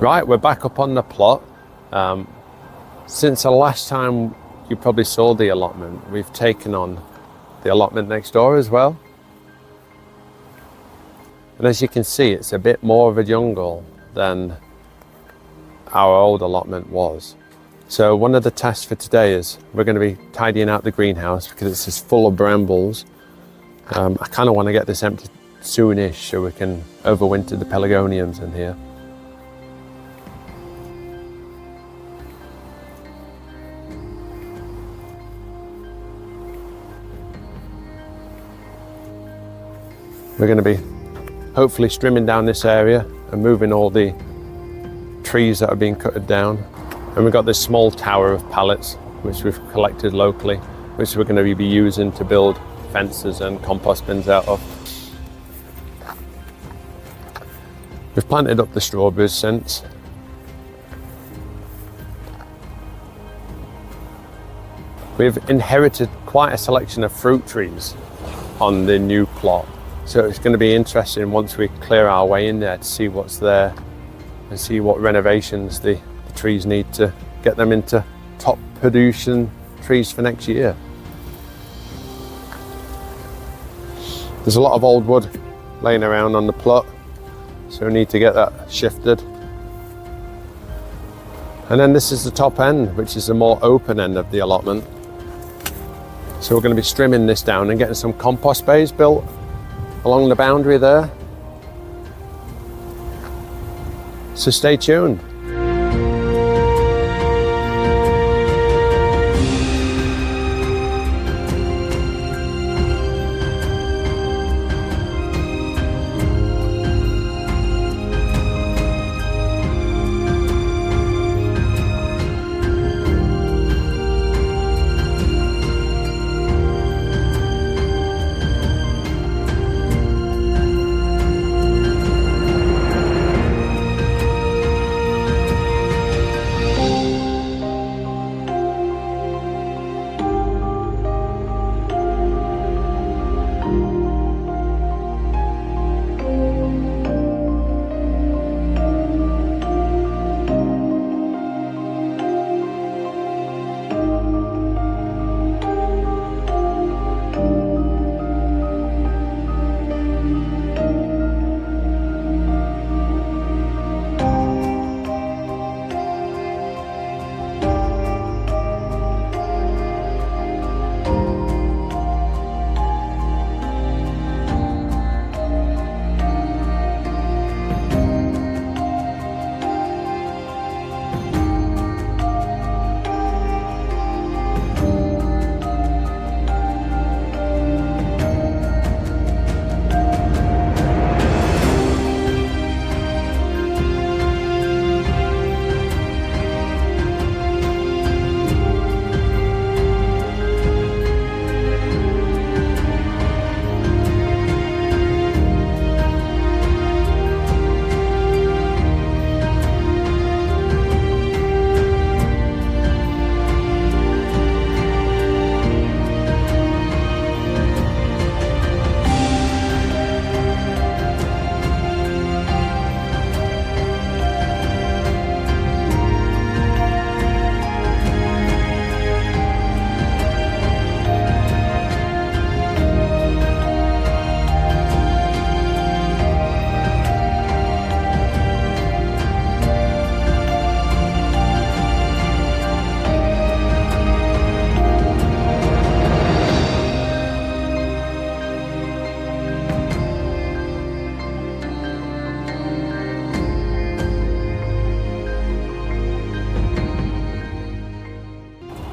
Right, we're back up on the plot. Since the last time you probably saw the allotment, we've taken on the allotment next door as well. And as you can see, it's a bit more of a jungle than our old allotment was. So one of the tasks for today is we're going to be tidying out the greenhouse because it's just full of brambles. I kind of want to get this empty soonish so we can overwinter the pelargoniums in here. We're going to be hopefully trimming down this area and moving all the trees that are being cut down. And we've got this small tower of pallets which we've collected locally, which we're going to be using to build fences and compost bins out of. We've planted up the strawberries since. We've inherited quite a selection of fruit trees on the new plot. So it's going to be interesting once we clear our way in there to see what's there and see what renovations the trees need to get them into top producing trees for next year. There's a lot of old wood laying around on the plot, so we need to get that shifted. And then this is the top end, which is the more open end of the allotment. So we're going to be trimming this down and getting some compost bays built along the boundary there. So stay tuned.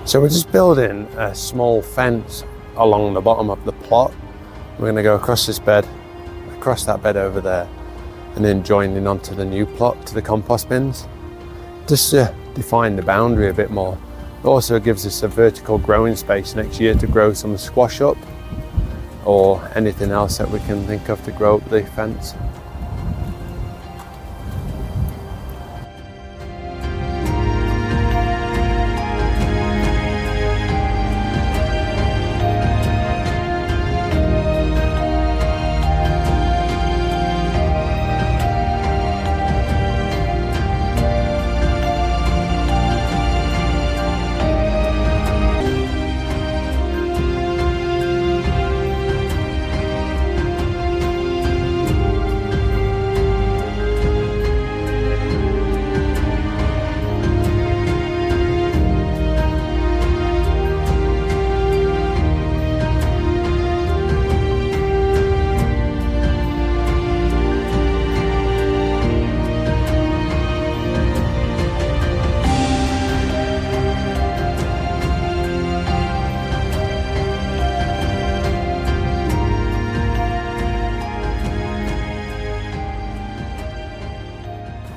So we're just building a small fence along the bottom of the plot. We're going to go across this bed, across that bed over there, and then joining onto the new plot to the compost bins, just to define the boundary a bit more. It also gives us a vertical growing space next year to grow some squash up or anything else that we can think of to grow up the fence.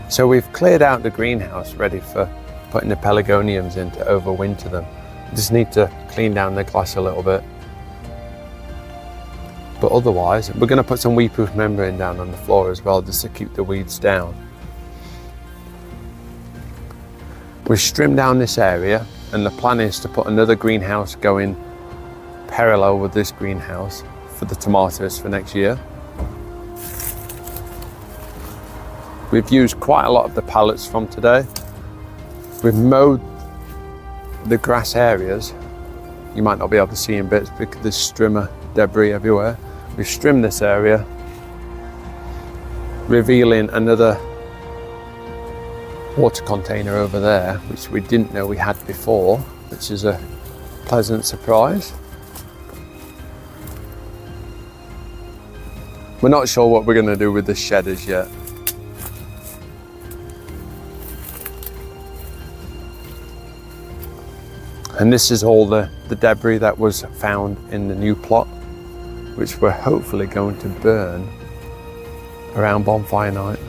So we've cleared out the greenhouse ready for putting the pelargoniums in to overwinter them. We just need to clean down the glass a little bit. But otherwise, we're going to put some weed-proof membrane down on the floor as well, just to keep the weeds down. We've trimmed down this area, and the plan is to put another greenhouse going parallel with this greenhouse for the tomatoes for next year. We've used quite a lot of the pallets from today. We've mowed the grass areas. You might not be able to see in bits because there's strimmer debris everywhere. We've trimmed this area, revealing another water container over there, which we didn't know we had before, which is a pleasant surprise. We're not sure what we're going to do with the shed as yet. And this is all the debris that was found in the new plot, which we're hopefully going to burn around bonfire night.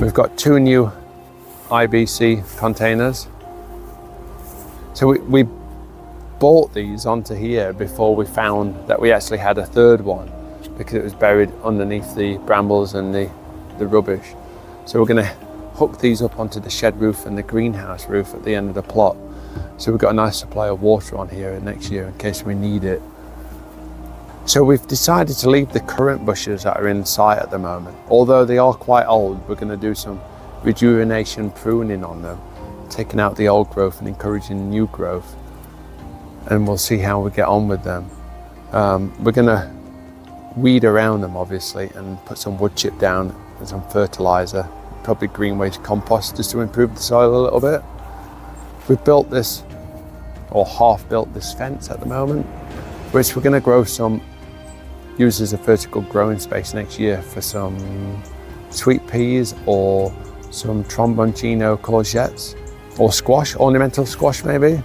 We've got 2 new IBC containers. So we bought these onto here before we found that we actually had a third one, because it was buried underneath the brambles and the rubbish. So we're going to hook these up onto the shed roof and the greenhouse roof at the end of the plot. So we've got a nice supply of water on here next year in case we need it. So we've decided to leave the currant bushes that are in sight at the moment. Although they are quite old, we're going to do some rejuvenation pruning on them, taking out the old growth and encouraging new growth. And we'll see how we get on with them. We're going to weed around them obviously and put some wood chip down and some fertilizer, probably green waste compost, just to improve the soil a little bit. We've built this, or half built this fence at the moment, which we're going to grow some, use as a vertical growing space next year for some sweet peas or some tromboncino courgettes, or squash, ornamental squash maybe.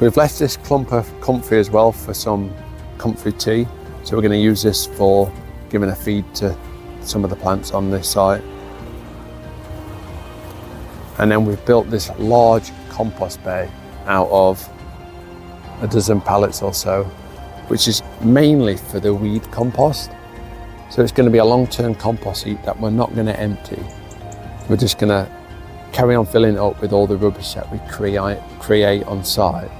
We've left this clump of comfrey as well for some comfrey tea, so we're going to use this for giving a feed to some of the plants on this site. And then we've built this large compost bay out of a dozen pallets or so, which is mainly for the weed compost. So it's going to be a long-term compost heap that we're not going to empty. We're just going to carry on filling it up with all the rubbish that we create on site.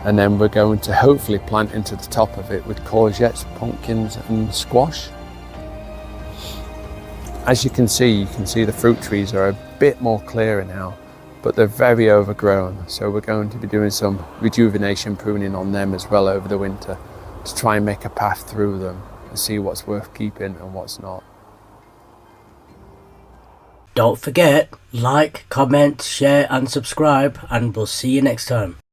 And then we're going to hopefully plant into the top of it with courgettes, pumpkins and squash. As you can see the fruit trees are a bit more clearer now, but they're very overgrown. So we're going to be doing some rejuvenation pruning on them as well over the winter to try and make a path through them and see what's worth keeping and what's not. Don't forget, like, comment, share and subscribe, and we'll see you next time.